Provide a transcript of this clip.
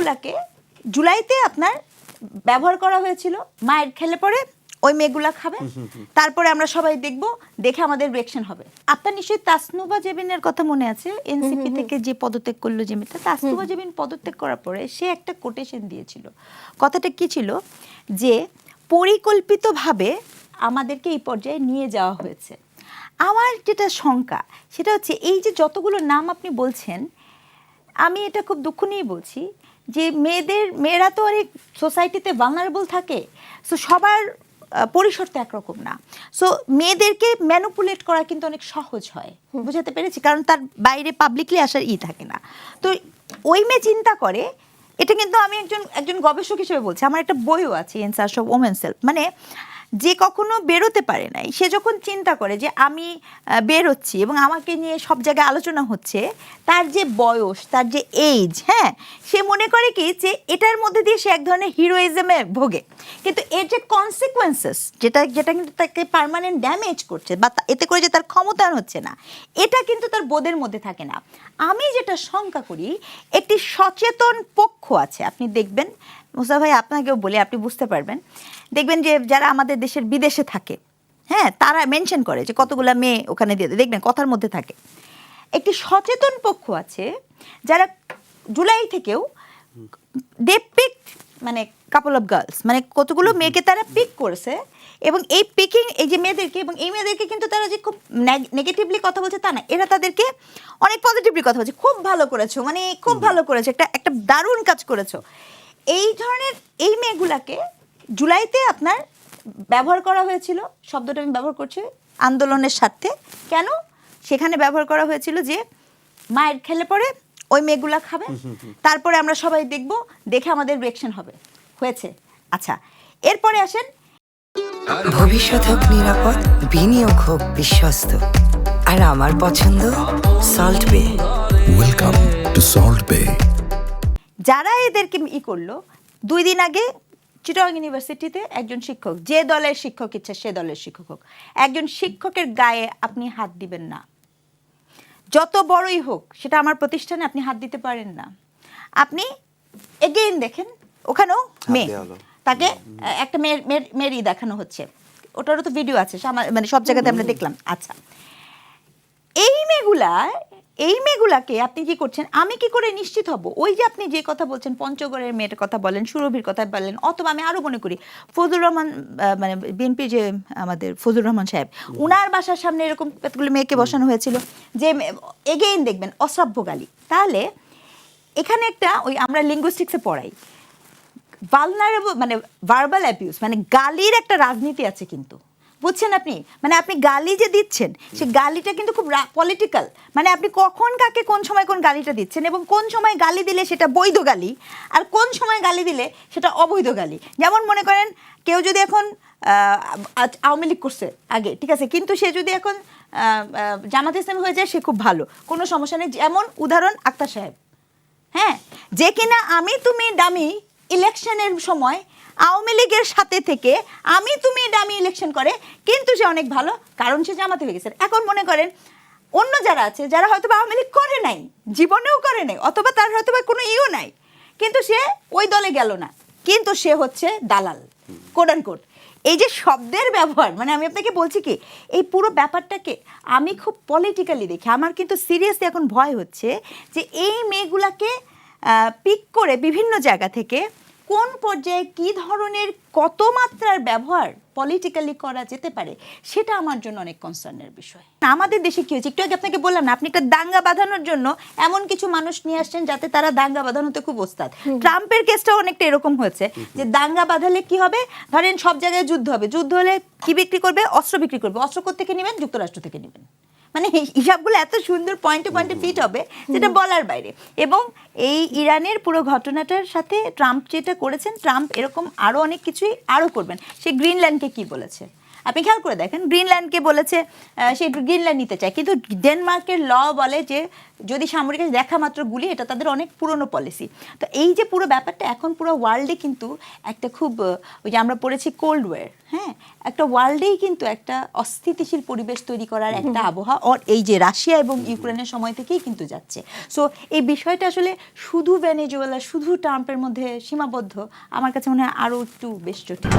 মেয়েগুলাকে জুলাইতে আপনার ব্যবহার করা হয়েছিল, মায়ের খেলে পরে ওই মেয়েগুলা খাবে, তারপরে আমরা সবাই দেখব, দেখে আমাদের রিঅ্যাকশন হবে। আপনার নিশ্চয়ই তাসনুভা জেবিনের কথা মনে আছে, এনসিপি থেকে যে পদত্যাগ করলো যে মেয়েটা। তাসনুভা জেবিন পদত্যাগ করার পরে সে একটা কোটেশন দিয়েছিল। কথাটা কি ছিল যে পরিকল্পিতভাবে আমাদেরকে এই পর্যায়ে নিয়ে যাওয়া হয়েছে। আমার যেটা শঙ্কা সেটা হচ্ছে এই যে যতগুলো নাম আপনি বলছেন, আমি এটা খুব দুঃখ নিয়ে বলছি যে মেয়েরা তো অনেক সোসাইটিতে ভালনারেবল থাকে, সো সবার পরিসর তো একরকম না। সো মেয়েদেরকে ম্যানুপুলেট করা কিন্তু অনেক সহজ হয়, বুঝাতে পেরেছি, কারণ তার বাইরে পাবলিকলি আসার থাকে না। তো ওই মেয়ে চিন্তা করে, এটা কিন্তু আমি একজন গবেষক হিসেবে বলছি, আমার একটা বইও আছে in search of women self, মানে যে কখনো বেরোতে পারে নাই সে যখন চিন্তা করে যে আমি বেরোচ্ছি এবং আমাকে নিয়ে সব জায়গায় আলোচনা হচ্ছে, তার যে বয়স, তার যে এজ, হ্যাঁ, সে মনে করে কি যে এটার মধ্যে দিয়ে সে এক ধরনের হিরোইজমে ভোগে, কিন্তু এর যে কনসিকুয়েন্সেস যেটা কিন্তু তাকে পার্মানেন্ট ড্যামেজ করছে বা এতে করে যে তার ক্ষমতায়ন হচ্ছে না, এটা কিন্তু তার বোধের মধ্যে থাকে না। আমি যেটা শঙ্কা করি, একটি সচেতন পক্ষ আছে, আপনি দেখবেন মুসা ভাই, আপনাকেও বলি, আপনি বুঝতে পারবেন, দেখবেন যে যারা আমাদের দেশের বিদেশে থাকে, হ্যাঁ, তারা মেনশন করে যে কতগুলা মেয়ে ওখানে দিয়ে দেখবেন কথার মধ্যে থাকে। একটি সচেতন পক্ষ আছে যারা জুলাই থেকেও দে পিক, মানে কাপল অফ গার্লস, মানে কতগুলো মেয়েকে তারা পিক করেছে, এবং এই পিকিং, এই যে মেয়েদেরকে, এবং এই মেয়েদেরকে কিন্তু তারা যে খুব নেগেটিভলি কথা বলছে তা না, এরা তাদেরকে অনেক পজিটিভলি কথা বলছে, খুব ভালো করেছো, মানে খুব ভালো করেছো, একটা দারুণ কাজ করেছো। এই ধরনের এই মেয়েগুলাকে জুলাইতে আপনার ব্যবহার করা হয়েছিল, শব্দটা আমি ব্যবহার করছি আন্দোলনের স্বার্থে। কেন সেখানে ব্যবহার করা হয়েছিল? যে মায়ের খেলে পরে ওই মেয়েগুলা খাবে, তারপরে আমরা সবাই দেখব, দেখে আমাদের রিঅ্যাকশন হবে, হয়েছে। আচ্ছা, এরপরে আসেন, ভবিষ্যৎ হোক নিরাপদ, বিনিয়োগ হোক বিশ্বস্ত, আর আমার পছন্দ সল্ট বে। ওয়েলকাম টু সল্ট বে। যারা এদেরকে করলো, 2 দিন আগে চিটাগং ইউনিভার্সিটিতে একজন শিক্ষক, যে দলের শিক্ষক ইচ্ছা সে দলের শিক্ষক হোক, একজন শিক্ষকের গায়ে আপনি হাত দিবেন না, যত বড়ই হোক, সেটা আমার প্রতিষ্ঠানে আপনি হাত দিতে পারেন না। আপনি এগেইন দেখেন, ওখানেও মেয়ে, তাকে একটা মেয়েরই দেখানো হচ্ছে, ওটারও তো ভিডিও আছে, মানে সব জায়গাতে আমরা দেখলাম। আচ্ছা, এই মেয়েগুলাকে আপনি কি করছেন? আমি কি করে নিশ্চিত হব? ওই যে আপনি যে কথা বলছেন, পঞ্চগড়ের মেয়েটার কথা বলেন, সুরভির কথা বলেন, অথবা আমি আরো মনে করি ফজলুর রহমান, মানে বিএনপি যে আমাদের ফজলুর রহমান সাহেব, উনার বাসার সামনে এরকম কতগুলো মেয়েকে বসানো হয়েছিল, যে এগেইন দেখবেন অশ্রাব্য গালি। তাহলে এখানে একটা, ওই আমরা লিঙ্গুইস্টিক্সে পড়াই, ভালনারেবল, মানে ভার্বাল অ্যাবিউজ, মানে গালির একটা রাজনীতি আছে কিন্তু, বুঝছেন আপনি? মানে আপনি গালি যে দিচ্ছেন, সে গালিটা কিন্তু খুব পলিটিক্যাল, মানে আপনি কখন কাকে কোন সময় কোন গালিটা দিচ্ছেন, এবং কোন সময় গালি দিলে সেটা বৈধ গালি, আর কোন সময় গালি দিলে সেটা অবৈধ গালি। যেমন মনে করেন, কেউ যদি এখন আওয়ামী লীগ করছে আগে, ঠিক আছে, কিন্তু সে যদি এখন জামাত ইসলামী হয়ে যায়, সে খুব ভালো, কোনো সমস্যা নেই। যেমন উদাহরণ আক্তার সাহেব, হ্যাঁ, যে কিনা আমি তুমি ডামি ইলেকশনের সময় আওয়ামী লীগের সাথে থেকে আমি তুমি ডামি ইলেকশন করে, কিন্তু সে অনেক ভালো, কারণ সে জামাতে হয়ে গেছে। এখন মনে করেন অন্য যারা আছে, যারা হয়তো বা আওয়ামী লীগ করে নাই, জীবনেও করে নাই, অথবা তার হয়তো বা কোনো ইও নাই, কিন্তু সে ওই দলে গেল না, কিন্তু সে হচ্ছে দালাল, কোট অ্যান্ড কোট। এই যে শব্দের ব্যবহার, মানে আমি আপনাকে বলছি কি, এই পুরো ব্যাপারটাকে আমি খুব পলিটিক্যালি দেখি। আমার কিন্তু সিরিয়াসলি এখন ভয় হচ্ছে যে এই মেয়েগুলাকে পিক করে বিভিন্ন জায়গা থেকে কোন পর্যায়ে কী ধরনের কত মাত্রার ব্যবহার পলিটিক্যালি করা যেতে পারে, সেটা আমার জন্য অনেক কনসার্নের বিষয়। আমাদের দেশে কী হয়েছে, একটু আগে আপনাকে বললাম না, আপনি একটা দাঙ্গা বাঁধানোর জন্য এমন কিছু মানুষ নিয়ে আসছেন যাতে তারা দাঙ্গা বাঁধানোতে খুব ওস্তাদ। ট্রাম্পের কেসটাও অনেকটা এরকম হয়েছে, যে দাঙ্গা বাঁধালে কি হবে, ধরেন সব জায়গায় যুদ্ধ হবে, যুদ্ধ হলে কি বিক্রি করবে? অস্ত্র বিক্রি করবে। অস্ত্র কোত্থেকে নেবেন? যুক্তরাষ্ট্র থেকে নেবেন। মানে হিসাবগুলো এত সুন্দর পয়েন্টে পয়েন্টে ফিট হবে, যেটা বলার বাইরে। এবং এই ইরানের পুরো ঘটনাটার সাথে ট্রাম্প যেটা করেছেন, ট্রাম্প এরকম আরও অনেক কিছুই আরও করবেন। সে গ্রিনল্যান্ডকে কি বলেছে, আপনি খেয়াল করে দেখেন গ্রিনল্যান্ডকে বলেছে সে গ্রিনল্যান্ড নিতে চায়, কিন্তু ডেনমার্কের ল বলে যে যদি সামরিক দেখা মাত্র গুলি, এটা তাদের অনেক পুরনো পলিসি। তো এই যে পুরো ব্যাপারটা এখন পুরো ওয়ার্ল্ডে কিন্তু একটা খুব ওই যে আমরা পড়েছি কোল্ড ওয়ার, হ্যাঁ, একটা ওয়ার্ল্ডেই কিন্তু একটা অস্থিতিশীল পরিবেশ তৈরি করার একটা আবহাওয়া এই যে রাশিয়া এবং ইউক্রেনের সময় থেকেই কিন্তু যাচ্ছে। সো এই বিষয়টা আসলে শুধু ভেনেজুয়েলা, শুধু ট্রাম্পের মধ্যে সীমাবদ্ধ, আমার কাছে মনে হয় আরও একটু বেশ জটিল।